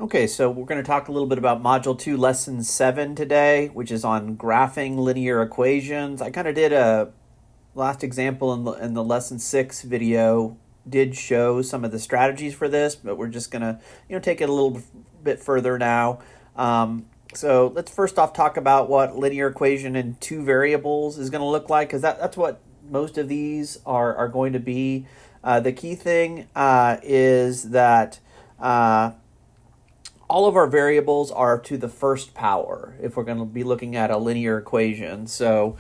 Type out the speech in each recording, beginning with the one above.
Okay, so we're going to talk a little bit about Module 2, Lesson 7 today, which is on graphing linear equations. I kind of did a last example in the Lesson 6 video, did show some of the strategies for this, but we're just going to take it a little bit further now. So let's first off talk about what linear equation in two variables is going to look like, because that's what most of these are going to be. The key thing is that all of our variables are to the first power if we're going to be looking at a linear equation. So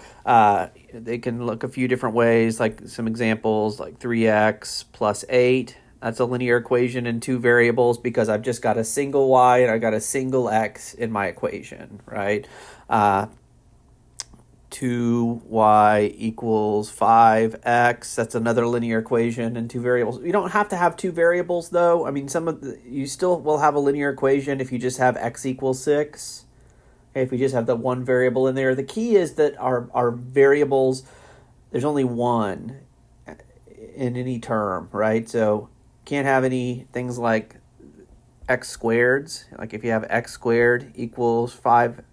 they can look a few different ways, like some examples like 3x plus 8. That's a linear equation in two variables because I've just got a single y and I've got a single x in my equation, right? 2y equals 5x. That's another linear equation in two variables. You don't have to have two variables, though. I mean, you still will have a linear equation if you just have x equals 6. Okay, if we just have the one variable in there. The key is that our variables, there's only one in any term, right? So can't have any things like x squareds. Like if you have x squared equals 5y,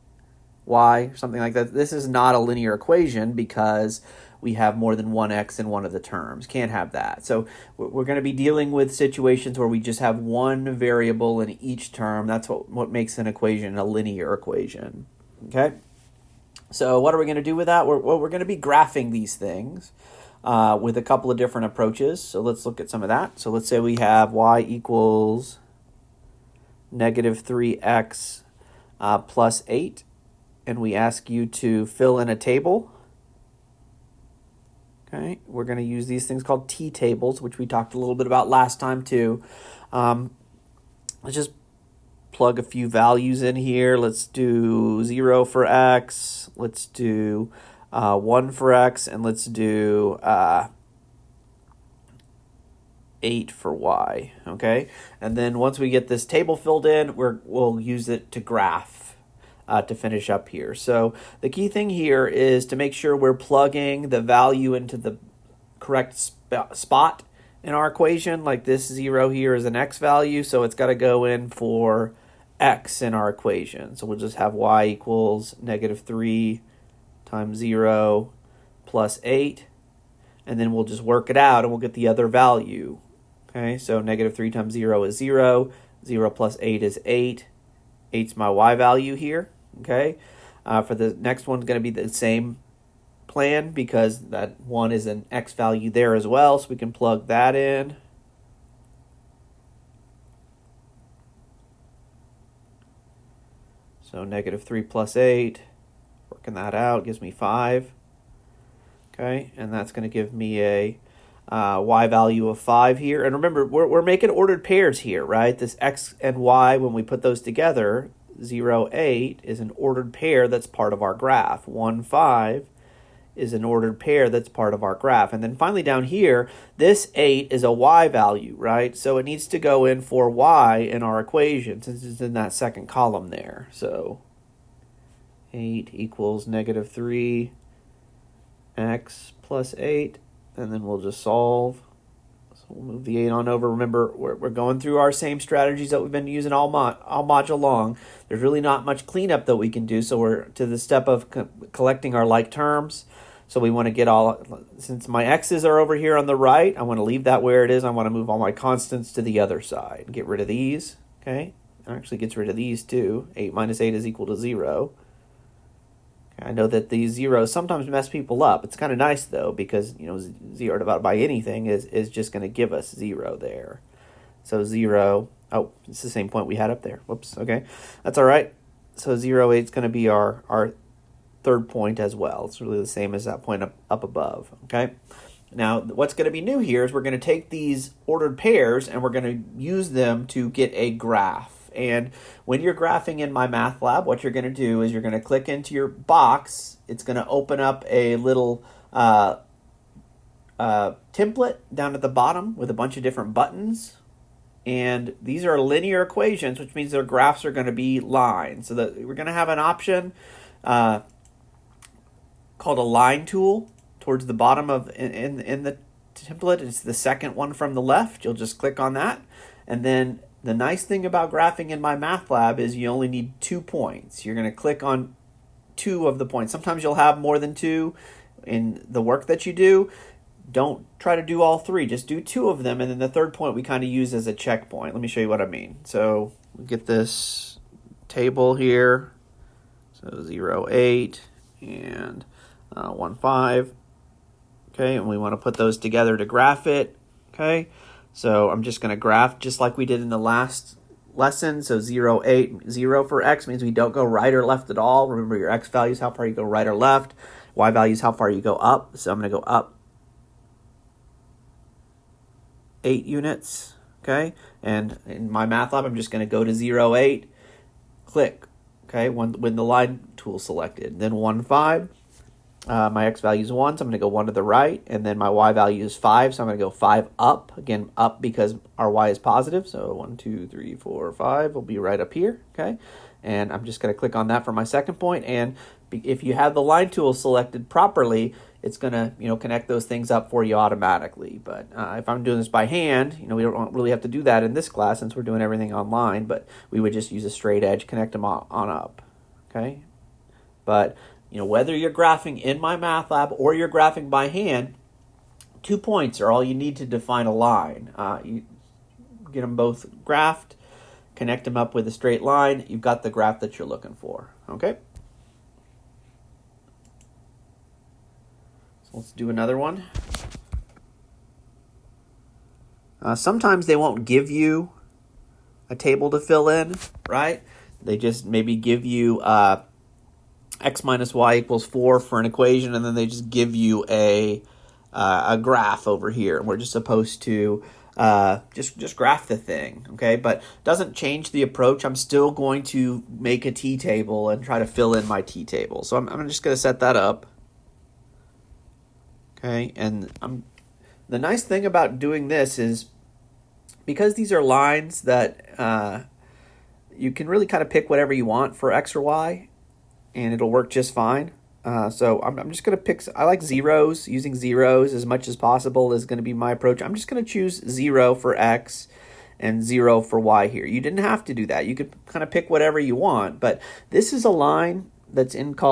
something like that. This is not a linear equation because we have more than one x in one of the terms. Can't have that. So we're going to be dealing with situations where we just have one variable in each term. That's what makes an equation a linear equation. Okay? So what are we going to do with that? We're going to be graphing these things with a couple of different approaches. So let's look at some of that. So let's say we have y equals negative 3x plus 8. And we ask you to fill in a table. Okay, we're going to use these things called t-tables, which we talked a little bit about last time too. Let's just plug a few values in here. Let's do 0 for x. Let's do 1 for x. And let's do 8 for y. Okay, and then once we get this table filled in, we'll use it to graph. To finish up here. So the key thing here is to make sure we're plugging the value into the correct spot in our equation. Like this 0 here is an x value, so it's got to go in for x in our equation. So we'll just have y equals negative 3 times 0 plus 8, and then we'll just work it out and we'll get the other value. Okay, so negative 3 times 0 is 0, 0 plus 8 is 8, 8's my y value here. Okay, for the next one's going to be the same plan because that 1 is an x value there as well, so we can plug that in. So negative 3 plus 8, working that out, gives me 5. Okay, and that's going to give me a y value of 5 here. And remember, we're making ordered pairs here, right? This x and y, when we put those together, 0, 8 is an ordered pair that's part of our graph. 1, 5 is an ordered pair that's part of our graph. And then finally down here, this 8 is a y value, right? So it needs to go in for y in our equation since it's in that second column there. So 8 equals negative 3x plus 8, and then we'll just solve. We'll move the 8 on over. Remember, we're going through our same strategies that we've been using all module long. There's really not much cleanup that we can do, so we're to the step of collecting our like terms. So we want to get since my x's are over here on the right, I want to leave that where it is. I want to move all my constants to the other side. Get rid of these, okay? It actually gets rid of these too. 8 minus 8 is equal to 0. I know that these zeros sometimes mess people up. It's kind of nice, though, because 0 divided by anything is just going to give us 0 there. So 0, it's the same point we had up there. Whoops, okay. That's all right. So 0, 8 is going to be our third point as well. It's really the same as that point up above, okay? Now, what's going to be new here is we're going to take these ordered pairs and we're going to use them to get a graph. And when you're graphing in MyMathLab, what you're going to do is you're going to click into your box. It's going to open up a little template down at the bottom with a bunch of different buttons. And these are linear equations, which means their graphs are going to be lines. So that we're going to have an option called a line tool towards the bottom of in the template. It's the second one from the left. You'll just click on that. And then the nice thing about graphing in MyMathLab is you only need 2 points. You're going to click on 2 of the points. Sometimes you'll have more than 2 in the work that you do. Don't try to do all 3. Just do 2 of them, and then the third point we kind of use as a checkpoint. Let me show you what I mean. So we get this table here. So 0, 8, and 1, 5. Okay, and we want to put those together to graph it. Okay, so I'm just going to graph just like we did in the last lesson. So 0, 8, 0 for x means we don't go right or left at all. Remember your x values, how far you go right or left. Y values, how far you go up. So I'm going to go up 8 units. Okay, and in MyMathLab, I'm just going to go to 0, 8, click. Okay, when the line tool selected. Then 1, 5. My x value is 1, so I'm going to go 1 to the right, and then my y value is 5, so I'm going to go 5 up. Again, up because our y is positive, so 1, 2, 3, 4, 5 will be right up here, okay? And I'm just going to click on that for my second point, and if you have the line tool selected properly, it's going to connect those things up for you automatically. But if I'm doing this by hand, we don't really have to do that in this class since we're doing everything online, but we would just use a straight edge, connect them on up, okay? But whether you're graphing in MyMathLab or you're graphing by hand, 2 points are all you need to define a line. You get them both graphed, connect them up with a straight line, you've got the graph that you're looking for. Okay? So let's do another one. Sometimes they won't give you a table to fill in, right? They just maybe give you x minus y equals 4 for an equation, and then they just give you a graph over here. We're just supposed to just graph the thing, okay? But doesn't change the approach. I'm still going to make a t-table and try to fill in my t-table. So I'm just going to set that up, okay? And the nice thing about doing this is because these are lines that you can really kind of pick whatever you want for x or y, and it'll work just fine. So I'm just going to pick, I like zeros. Using zeros as much as possible is going to be my approach. I'm just going to choose 0 for x and 0 for y here. You didn't have to do that. You could kind of pick whatever you want, but this is a line that's it's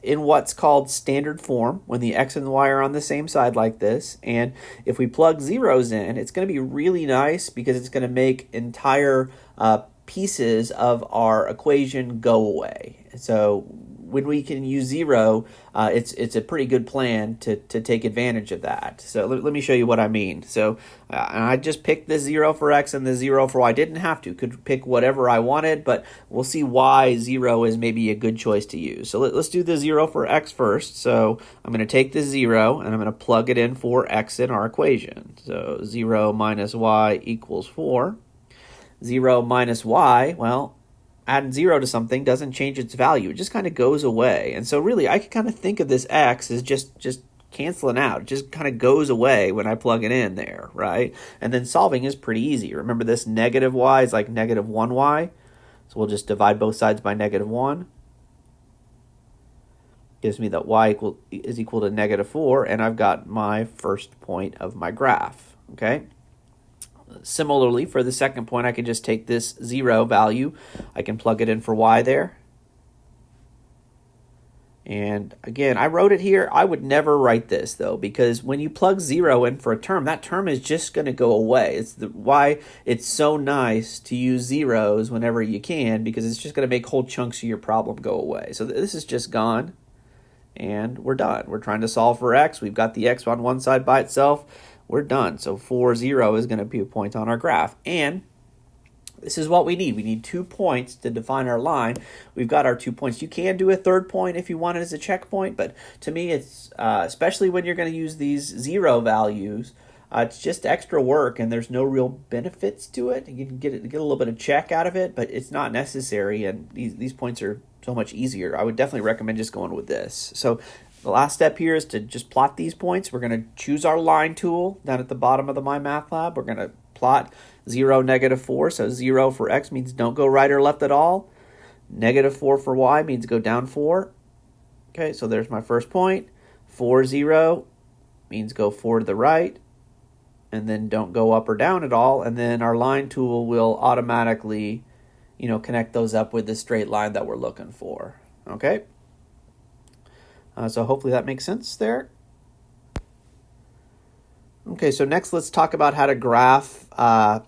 in what's called standard form when the x and the y are on the same side like this. And if we plug zeros in, it's going to be really nice because it's going to make entire pieces of our equation go away. So when we can use 0, it's a pretty good plan to take advantage of that. So let me show you what I mean. So I just picked the 0 for x and the 0 for y. I didn't have to. Could pick whatever I wanted, but we'll see why 0 is maybe a good choice to use. So let's do the 0 for x first. So I'm going to take the 0 and I'm going to plug it in for x in our equation. So 0 minus y equals 4. 0 minus y, well, adding 0 to something doesn't change its value. It just kind of goes away. And so really, I can kind of think of this x as just canceling out. It just kind of goes away when I plug it in there, right? And then solving is pretty easy. Remember this negative y is like negative 1y. So we'll just divide both sides by negative 1. Gives me that y is equal to negative 4, and I've got my first point of my graph, okay? Similarly, for the second point, I can just take this 0 value. I can plug it in for y there. And again, I wrote it here. I would never write this, though, because when you plug 0 in for a term, that term is just going to go away. It's why it's so nice to use zeros whenever you can, because it's just going to make whole chunks of your problem go away. So this is just gone, and we're done. We're trying to solve for x. We've got the x on one side by itself. We're done. So 4, 0 is going to be a point on our graph. And this is what we need. We need 2 points to define our line. We've got our 2 points. You can do a third point if you want it as a checkpoint, but to me, it's especially when you're going to use these 0 values, it's just extra work, and there's no real benefits to it. You can get a little bit of check out of it, but it's not necessary, and these points are so much easier. I would definitely recommend just going with this. So the last step here is to just plot these points. We're going to choose our line tool down at the bottom of the MyMathLab. We're going to plot 0, negative 4. So 0 for x means don't go right or left at all. Negative 4 for y means go down 4. Okay, so there's my first point. 4, 0 means go 4 to the right. and then don't go up or down at all, and then our line tool will automatically, connect those up with the straight line that we're looking for. Okay? So hopefully that makes sense there. Okay, so next let's talk about how to graph a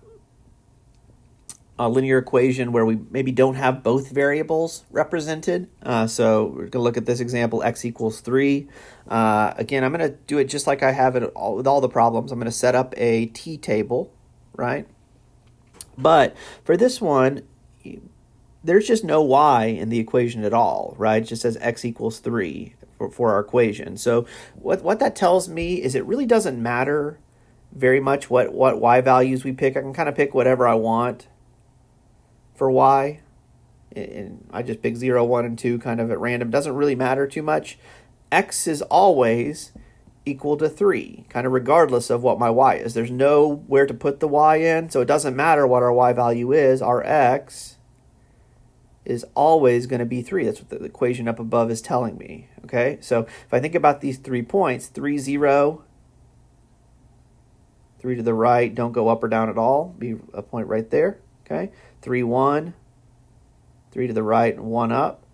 linear equation where we maybe don't have both variables represented. So we're going to look at this example, x equals 3. Again, I'm going to do it just like I have it with all the problems. I'm going to set up a t-table, right? But for this one, there's just no y in the equation at all, right? It just says x equals 3 for our equation. So what that tells me is it really doesn't matter very much what y values we pick. I can kind of pick whatever I want for y. And I just pick 0, 1, and 2 kind of at random. Doesn't really matter too much. X is always equal to 3, kind of regardless of what my y is. There's nowhere to put the y in, so it doesn't matter what our y value is. Our x is always going to be 3. That's what the equation up above is telling me. Okay, so if I think about these 3 points, 3, 0, 3 to the right, don't go up or down at all, be a point right there. Okay, 3, 1, 3 to the right and 1 up,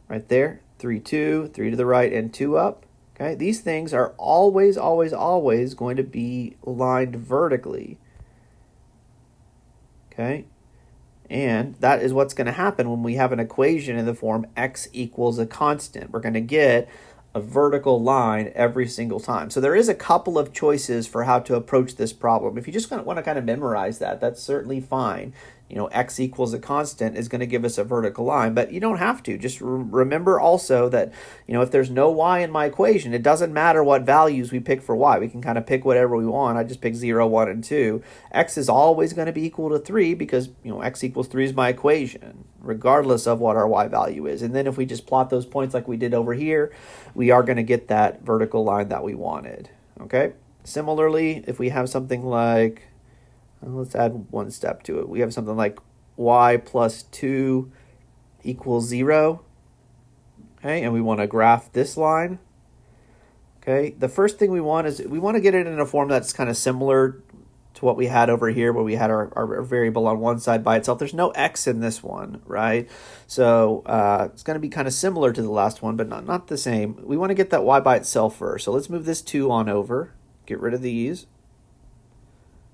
right there. 3, 2, 3 to the right and 2 up. Okay, these things are always, always, always going to be lined vertically. Okay, and that is what's going to happen when we have an equation in the form x equals a constant. We're going to get a vertical line every single time. So there is a couple of choices for how to approach this problem. If you just want to kind of memorize that, that's certainly fine. X equals a constant is going to give us a vertical line, but you don't have to. Just remember also that, if there's no y in my equation, it doesn't matter what values we pick for y. We can kind of pick whatever we want. I just pick 0, 1, and 2. X is always going to be equal to 3 because, x equals 3 is my equation, regardless of what our y value is. And then if we just plot those points like we did over here, we are going to get that vertical line that we wanted. Okay? Similarly, if we have something like, let's add one step to it. We have something like y plus 2 equals 0. Okay, and we want to graph this line. Okay, the first thing we want is we want to get it in a form that's kind of similar to what we had over here where we had our variable on one side by itself. There's no x in this one, right? So it's going to be kind of similar to the last one, but not the same. We want to get that y by itself first. So let's move this 2 on over. Get rid of these.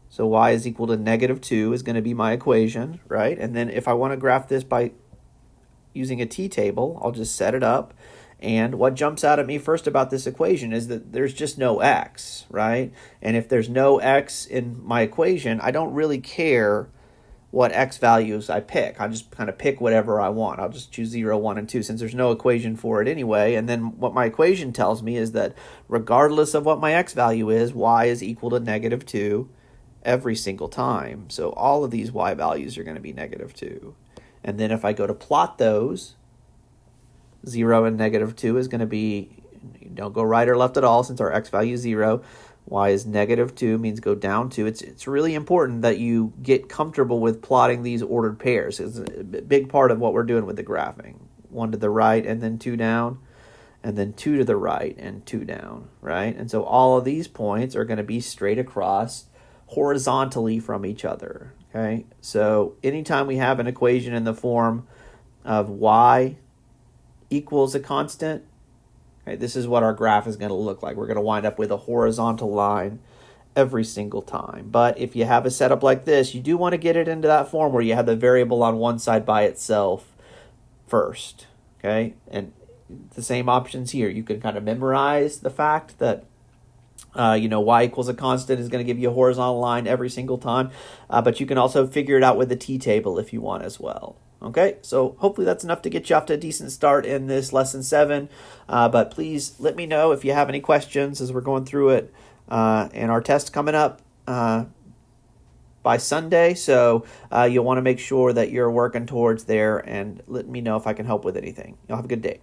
So y is equal to -2 is going to be my equation, right? And then if I want to graph this by using a t-table, I'll just set it up. And what jumps out at me first about this equation is that there's just no x, right? And if there's no x in my equation, I don't really care what x values I pick. I just kind of pick whatever I want. I'll just choose 0, 1, and 2 since there's no equation for it anyway. And then what my equation tells me is that regardless of what my x value is, y is equal to -2 every single time. So all of these y values are going to be -2. And then if I go to plot those, 0 and -2 is going to be, don't go right or left at all since our x value is 0. Y is -2 means go down 2. It's really important that you get comfortable with plotting these ordered pairs. It's a big part of what we're doing with the graphing. 1 to the right and then 2 down, and then 2 to the right and 2 down, right? And so all of these points are going to be straight across horizontally from each other, okay? So anytime we have an equation in the form of y equals a constant, okay, this is what our graph is going to look like. We're going to wind up with a horizontal line every single time. But if you have a setup like this, you do want to get it into that form where you have the variable on one side by itself first, okay? And the same options here. You can kind of memorize the fact that y equals a constant is going to give you a horizontal line every single time. But you can also figure it out with the t-table if you want as well. Okay, so hopefully that's enough to get you off to a decent start in this lesson 7. But please let me know if you have any questions as we're going through it. And our test coming up by Sunday. So you'll want to make sure that you're working towards there and let me know if I can help with anything. You'll have a good day.